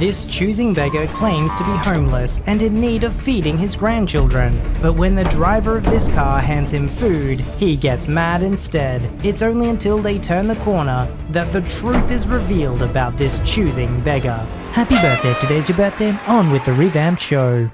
This choosing beggar claims to be homeless and in need of feeding his grandchildren, but when the driver of this car hands him food, he gets mad instead. It's only until they turn the corner that the truth is revealed about this choosing beggar. Happy birthday, today's your birthday, on with the revamped show.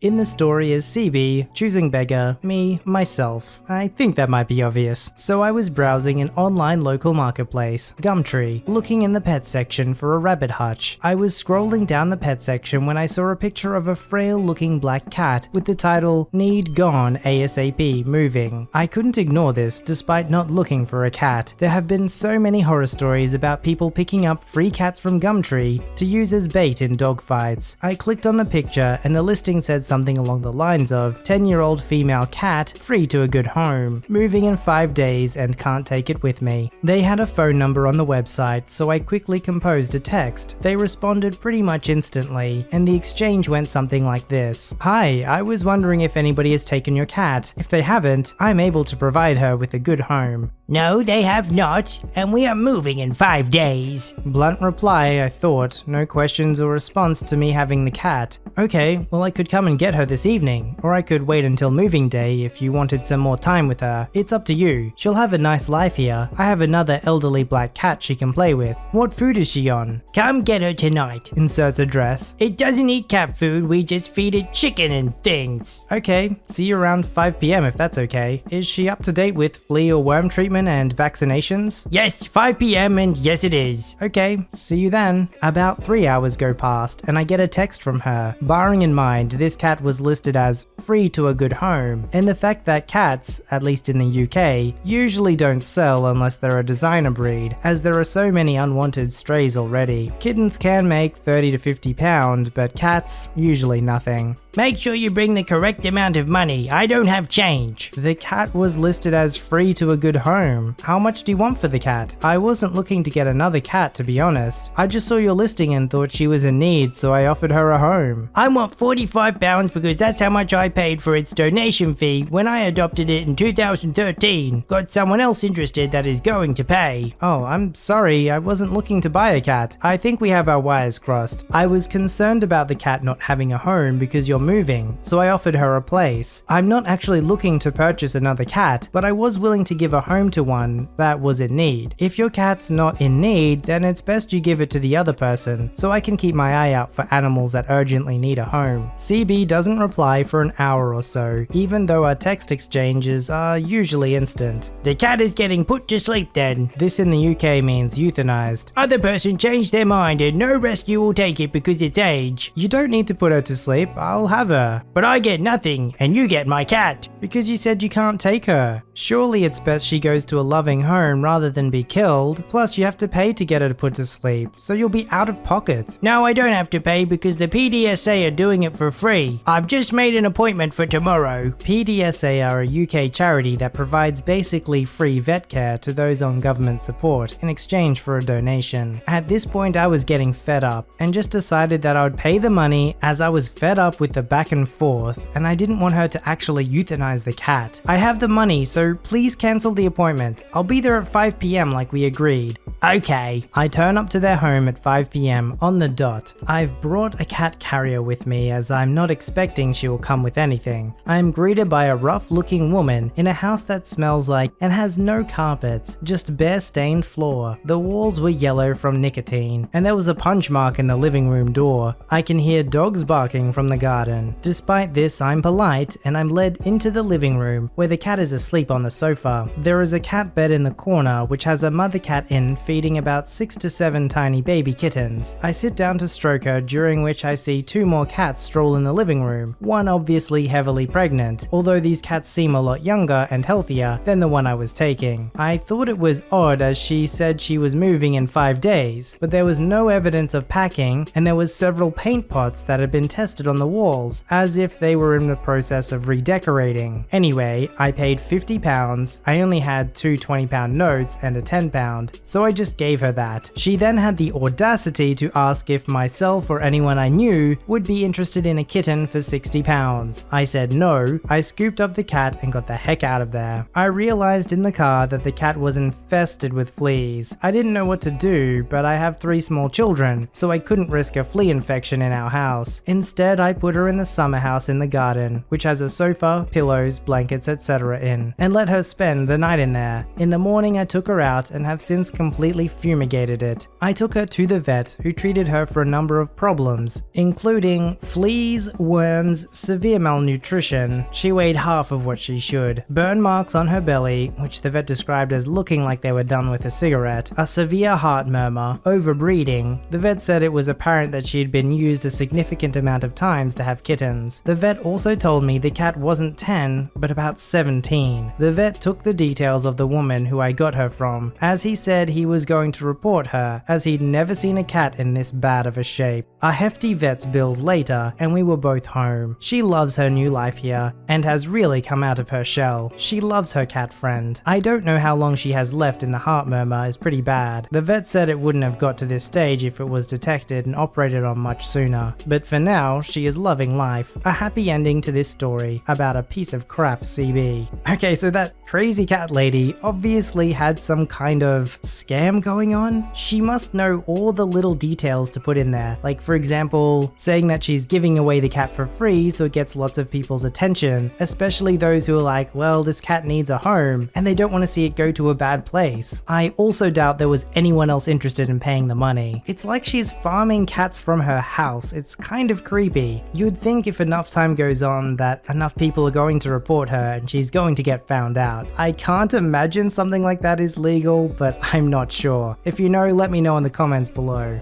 In the story is CB, choosing beggar, me, myself. I think that might be obvious. So I was browsing an online local marketplace, Gumtree, looking in the pet section for a rabbit hutch. I was scrolling down the pet section when I saw a picture of a frail looking black cat with the title, "Need Gone ASAP Moving." I couldn't ignore this despite not looking for a cat. There have been so many horror stories about people picking up free cats from Gumtree to use as bait in dogfights. I clicked on the picture and the listing said something along the lines of 10-year-old female cat free to a good home, moving in 5 days and can't take it with me. They had a phone number on the website, so I quickly composed a text. They responded pretty much instantly, and the exchange went something like this. "Hi, I was wondering if anybody has taken your cat. If they haven't, I'm able to provide her with a good home." "No, they have not, and we are moving in 5 days. Blunt reply, I thought. No questions or response to me having the cat. Okay, well I could come and get her this evening, or I could wait until moving day if you wanted some more time with her. It's up to you. She'll have a nice life here. I have another elderly black cat she can play with. What food is she on?" "Come get her tonight." Inserts address. "It doesn't eat cat food, we just feed it chicken and things." Okay, see you around 5 PM if that's okay. Is she up to date with flea or worm treatment and vaccinations? "Yes, 5 PM and yes it is." Okay, see you then. About 3 hours go past and I get a text from her. Bearing in mind this cat was listed as free to a good home, and the fact that cats, at least in the UK, usually don't sell unless they're a designer breed, as there are so many unwanted strays already. Kittens can make 30 to 50 pounds, but cats, usually nothing. "Make sure you bring the correct amount of money, I don't have change." The cat was listed as free to a good home. How much do you want for the cat? I wasn't looking to get another cat, to be honest. I just saw your listing and thought she was in need, so I offered her a home. "I want £45 because that's how much I paid for its donation fee when I adopted it in 2013. Got someone else interested that is going to pay." Oh, I'm sorry, I wasn't looking to buy a cat. I think we have our wires crossed. I was concerned about the cat not having a home because you're moving, so I offered her a place. I'm not actually looking to purchase another cat, but I was willing to give a home to one that was in need. If your cat's not in need, then it's best you give it to the other person, so I can keep my eye out for animals that urgently need a home. CB doesn't reply for an hour or so, even though our text exchanges are usually instant. "The cat is getting put to sleep then." This in the UK means euthanized. "Other person changed their mind and no rescue will take it because it's age." You don't need to put her to sleep, I'll have her. "But I get nothing and you get my cat." Because you said you can't take her. Surely it's best she goes to a loving home rather than be killed. Plus you have to pay to get her to put to sleep, so you'll be out of pocket. "No, I don't have to pay because the PDSA are doing it for free. I've just made an appointment for tomorrow." PDSA are a UK charity that provides basically free vet care to those on government support in exchange for a donation. At this point I was getting fed up and just decided that I would pay the money, as I was fed up with the back and forth and I didn't want her to actually euthanize the cat. "I have the money, so please cancel the appointment. I'll be there at 5 PM like we agreed." "Okay." I turn up to their home at 5 PM on the dot. I've brought a cat carrier with me as I'm not expecting she will come with anything. I am greeted by a rough looking woman in a house that smells like and has no carpets, just bare stained floor. The walls were yellow from nicotine and there was a punch mark in the living room door. I can hear dogs barking from the garden. Despite this, I'm polite and I'm led into the living room where the cat is asleep on the sofa. There is a cat bed in the corner which has a mother cat in feeding about 6 to 7 tiny baby kittens. I sit down to stroke her, during which I see 2 more cats stroll in the living room, one obviously heavily pregnant, although these cats seem a lot younger and healthier than the one I was taking. I thought it was odd as she said she was moving in 5 days, but there was no evidence of packing and there was several paint pots that had been tested on the walls, as if they were in the process of redecorating. Anyway, I paid £50. I only had 2 £20 notes and a £10, so I just gave her that. She then had the audacity to ask if myself or anyone I knew would be interested in a kitten for £60. I said no. I scooped up the cat and got the heck out of there. I realized in the car that the cat was infested with fleas. I didn't know what to do, but I have 3 small children, so I couldn't risk a flea infection in our house. Instead, I put her in the summer house in the garden, which has a sofa, pillows, blankets, etc. in, and let her spend the night in there. In the morning, I took her out and have since completely fumigated it. I took her to the vet, who treated her for a number of problems, including fleas, worms, severe malnutrition, she weighed half of what she should, burn marks on her belly, which the vet described as looking like they were done with a cigarette, a severe heart murmur, overbreeding. The vet said it was apparent that she had been used a significant amount of times to have kittens. The vet also told me the cat wasn't 10, but about 17. The vet took the details of the woman who I got her from, as he said he was going to report her, as he'd never seen a cat in this bad of a shape. A hefty vet's bills later, and we were both home. She loves her new life here, and has really come out of her shell. She loves her cat friend. I don't know how long she has left, and the heart murmur is pretty bad. The vet said it wouldn't have got to this stage if it was detected and operated on much sooner. But for now, she is loving life. A happy ending to this story about a piece of crap CB. Okay, so that crazy cat lady obviously had some kind of scam going on. She must know all the little details to put in there. Like, for example, saying that she's giving away the cat for free so it gets lots of people's attention, especially those who are like, well, this cat needs a home, and they don't want to see it go to a bad place. I also doubt there was anyone else interested in paying the money. It's like she's farming cats from her house. It's kind of creepy. You'd think if enough time goes on that enough people are going to report her and she's going to get found out. I can't imagine something like that is legal, but I'm not sure. If you know, let me know in the comments below.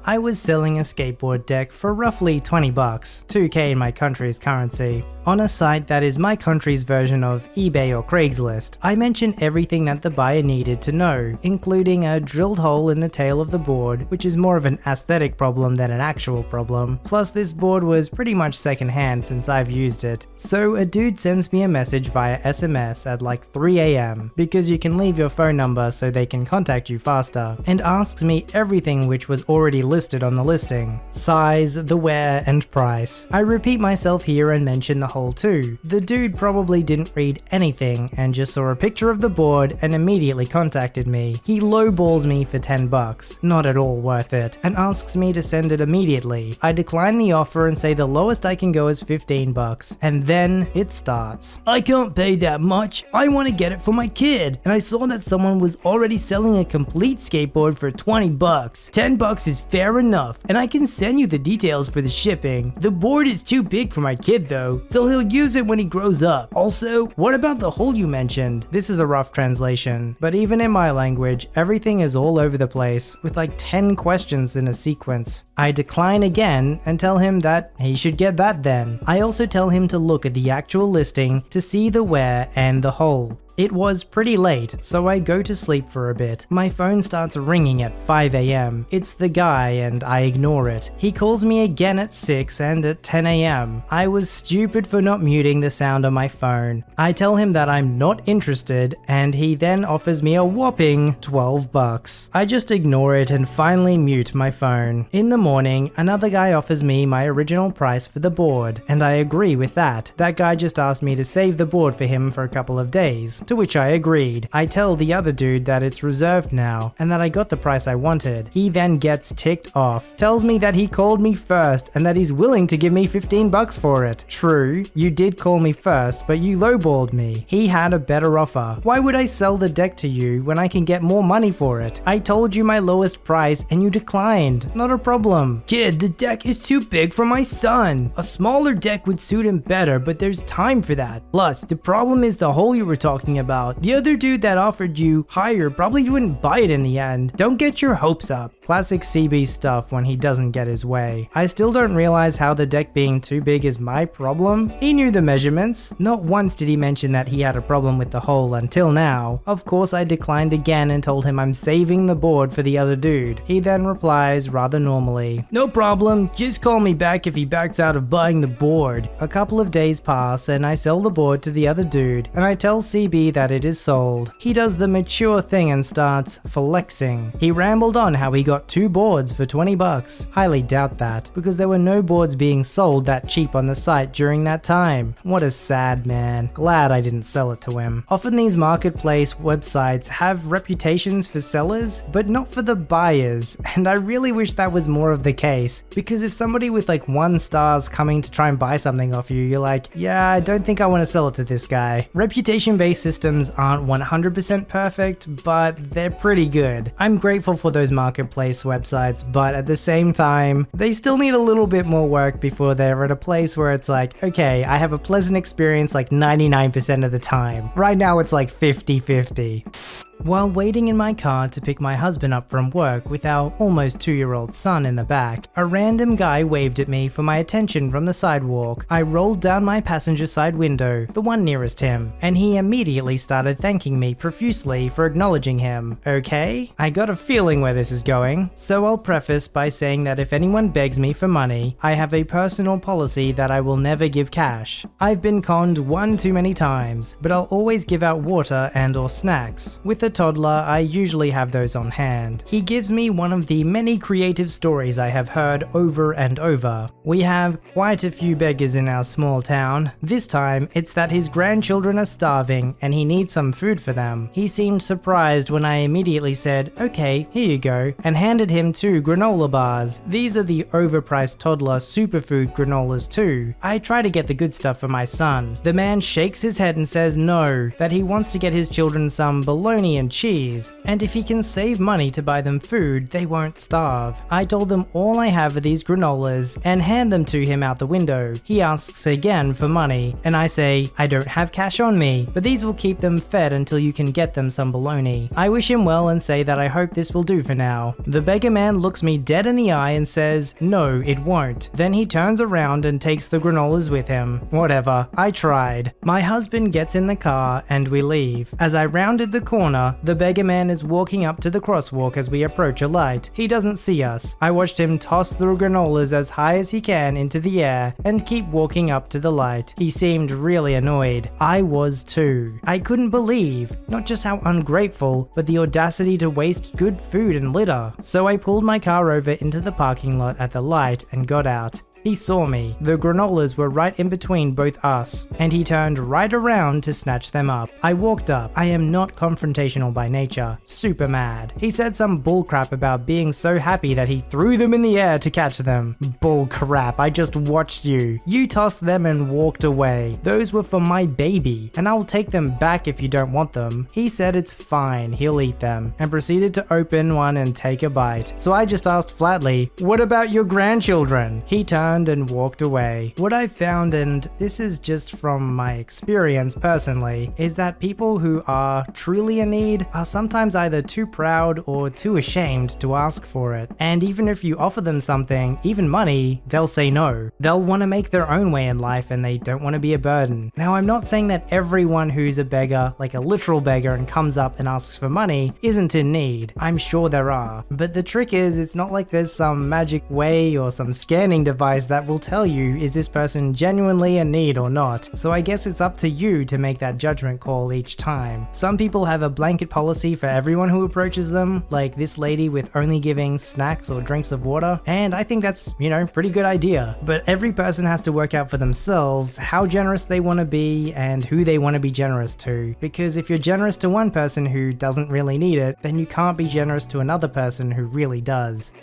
I was selling a skateboard deck for roughly 20 bucks, 2k in my country's currency, on a site that is my country's version of eBay or Craigslist. I mentioned everything that the buyer needed to know, including a drilled hole in the tail of the board, which is more of an aesthetic problem than an actual problem. Plus, this board was pretty much secondhand since I've used it. So a dude sends me a message via SMS at like 3 AM, because you can leave your phone number so they can contact you faster, and asks me everything which was already listed on the listing: size, the wear, and price. I repeat myself here and mention the hole too. The dude probably didn't read anything and just saw a picture of the board and immediately contacted me. He lowballs me for 10 bucks, not at all worth it, and asks me to send it immediately. I decline the offer and say the lowest I can go is 15 bucks, and then it starts. I can't pay that much. I want to get it for my kid, and I saw that someone was already selling a complete skateboard for 20 bucks. 10 bucks is fair enough, and I can send you the details for the shipping. The board is too big for my kid though, so he'll use it when he grows up. Also, what about the hole you mentioned? This is a rough translation, but even in my language, everything is all over the place, with like 10 questions in a sequence. I decline again and tell him that he should get that then. I also tell him to look at the actual listing to see the wear and the hole. It was pretty late, so I go to sleep for a bit. My phone starts ringing at 5 AM. It's the guy and I ignore it. He calls me again at 6 and at 10 AM. I was stupid for not muting the sound on my phone. I tell him that I'm not interested, and he then offers me a whopping 12 bucks. I just ignore it and finally mute my phone. In the morning, another guy offers me my original price for the board, and I agree with that. That guy just asked me to save the board for him for a couple of days, to which I agreed. I tell the other dude that it's reserved now, and that I got the price I wanted. He then gets ticked off, tells me that he called me first and that he's willing to give me 15 bucks for it. True, you did call me first, but you lowballed me. He had a better offer. Why would I sell the deck to you when I can get more money for it? I told you my lowest price and you declined. Not a problem. Kid, the deck is too big for my son. A smaller deck would suit him better, but there's time for that. Plus, the problem is the hole you were talking about. The other dude that offered you higher probably wouldn't buy it in the end. Don't get your hopes up. Classic CB stuff when he doesn't get his way. I still don't realize how the deck being too big is my problem. He knew the measurements. Not once did he mention that he had a problem with the hole until now. Of course, I declined again and told him I'm saving the board for the other dude. He then replies rather normally, "No problem, just call me back if he backs out of buying the board." A couple of days pass and I sell the board to the other dude, and I tell CB see that it is sold. He does the mature thing and starts flexing. He rambled on how he got 2 boards for 20 bucks. Highly doubt that, because there were no boards being sold that cheap on the site during that time. What a sad man. Glad I didn't sell it to him. Often these marketplace websites have reputations for sellers, but not for the buyers, and I really wish that was more of the case, because if somebody with like 1 star's coming to try and buy something off you, you're like, yeah, I don't think I want to sell it to this guy. Reputation-based systems aren't 100% perfect, but they're pretty good. I'm grateful for those marketplace websites, but at the same time, they still need a little bit more work before they're at a place where it's like, okay, I have a pleasant experience like 99% of the time. Right now it's like 50-50. While waiting in my car to pick my husband up from work with our almost 2-year-old son in the back, a random guy waved at me for my attention from the sidewalk. I rolled down my passenger side window, the one nearest him, and he immediately started thanking me profusely for acknowledging him. Okay? I got a feeling where this is going, so I'll preface by saying that if anyone begs me for money, I have a personal policy that I will never give cash. I've been conned one too many times, but I'll always give out water and/or snacks. With a toddler, I usually have those on hand. He gives me one of the many creative stories I have heard over and over. We have quite a few beggars in our small town. This time, it's that his grandchildren are starving and he needs some food for them. He seemed surprised when I immediately said, okay, here you go, and handed him 2 granola bars. These are the overpriced toddler superfood granolas too. I try to get the good stuff for my son. The man shakes his head and says no, that he wants to get his children some bologna and cheese, and if he can save money to buy them food, they won't starve. I told them all I have are these granolas and hand them to him out the window. He asks again for money, and I say, I don't have cash on me, but these will keep them fed until you can get them some bologna. I wish him well and say that I hope this will do for now. The beggar man looks me dead in the eye and says, no, it won't. Then he turns around and takes the granolas with him. Whatever, I tried. My husband gets in the car and we leave. As I rounded the corner, the beggar man is walking up to the crosswalk as we approach a light. He doesn't see us. I watched him toss the granolas as high as he can into the air and keep walking up to the light. He seemed really annoyed. I was too. I couldn't believe not just how ungrateful, but the audacity to waste good food and litter. So I pulled my car over into the parking lot at the light and got out. He saw me. The granolas were right in between both us, and he turned right around to snatch them up. I walked up. I am not confrontational by nature. Super mad. He said some bullcrap about being so happy that he threw them in the air to catch them. Bullcrap, I just watched you. You tossed them and walked away. Those were for my baby, and I will take them back if you don't want them. He said it's fine, he'll eat them, and proceeded to open one and take a bite. So I just asked flatly, what about your grandchildren? He turned and walked away. What I found, and this is just from my experience personally, is that people who are truly in need are sometimes either too proud or too ashamed to ask for it. And even if you offer them something, even money, they'll say no. They'll want to make their own way in life and they don't want to be a burden. Now, I'm not saying that everyone who's a beggar, like a literal beggar, and comes up and asks for money isn't in need. I'm sure there are. But the trick is, it's not like there's some magic way or some scanning device that will tell you is this person genuinely in need or not. So I guess it's up to you to make that judgment call each time. Some people have a blanket policy for everyone who approaches them, like this lady with only giving snacks or drinks of water, and I think that's, pretty good idea. But every person has to work out for themselves how generous they want to be and who they want to be generous to. Because if you're generous to one person who doesn't really need it, then you can't be generous to another person who really does.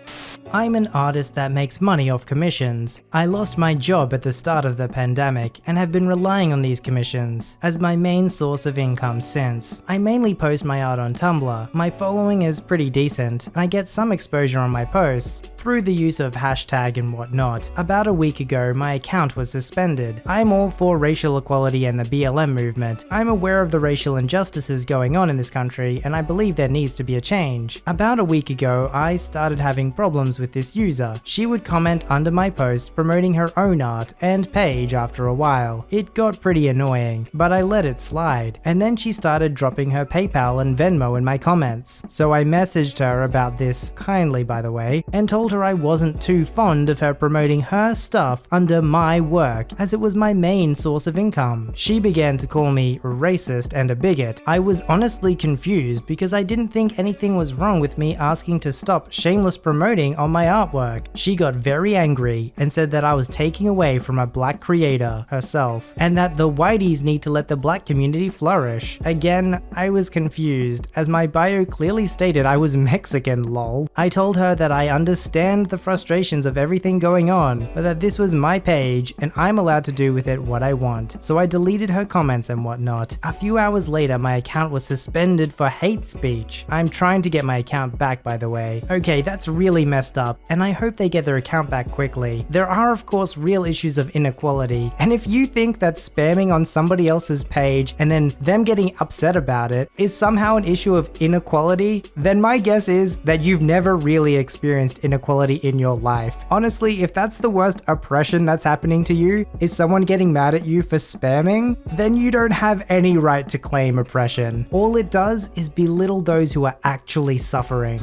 I'm an artist that makes money off commissions. I lost my job at the start of the pandemic and have been relying on these commissions as my main source of income since. I mainly post my art on Tumblr. My following is pretty decent, and I get some exposure on my posts through the use of hashtag and whatnot. About a week ago, my account was suspended. I'm all for racial equality and the BLM movement. I'm aware of the racial injustices going on in this country, and I believe there needs to be a change. About a week ago, I started having problems with this user. She would comment under my posts promoting her own art and page after a while. It got pretty annoying, but I let it slide. And then she started dropping her PayPal and Venmo in my comments. So I messaged her about this, kindly by the way, and told her I wasn't too fond of her promoting her stuff under my work, as it was my main source of income. She began to call me racist and a bigot. I was honestly confused because I didn't think anything was wrong with me asking to stop shameless promoting on my artwork. She got very angry and said that I was taking away from a black creator herself, and that the whiteys need to let the black community flourish. Again, I was confused, as my bio clearly stated I was Mexican, lol. I told her that I understand the frustrations of everything going on, but that this was my page and I'm allowed to do with it what I want. So I deleted her comments and whatnot. A few hours later, my account was suspended for hate speech. I'm trying to get my account back, by the way. Okay, that's really messed up, and I hope they get their account back quickly. There are of course real issues of inequality, and if you think that spamming on somebody else's page and then them getting upset about it is somehow an issue of inequality, then my guess is that you've never really experienced inequality in your life. Honestly, if that's the worst oppression that's happening to you, is someone getting mad at you for spamming, then you don't have any right to claim oppression. All it does is belittle those who are actually suffering.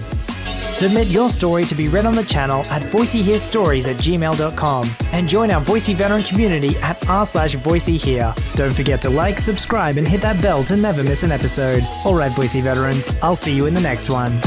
Submit your story to be read on the channel at VoiceyHereStories@gmail.com and join our Voicey veteran community at r/VoiceyHere. Don't forget to like, subscribe, and hit that bell to never miss an episode. Alright, Voicey veterans, I'll see you in the next one.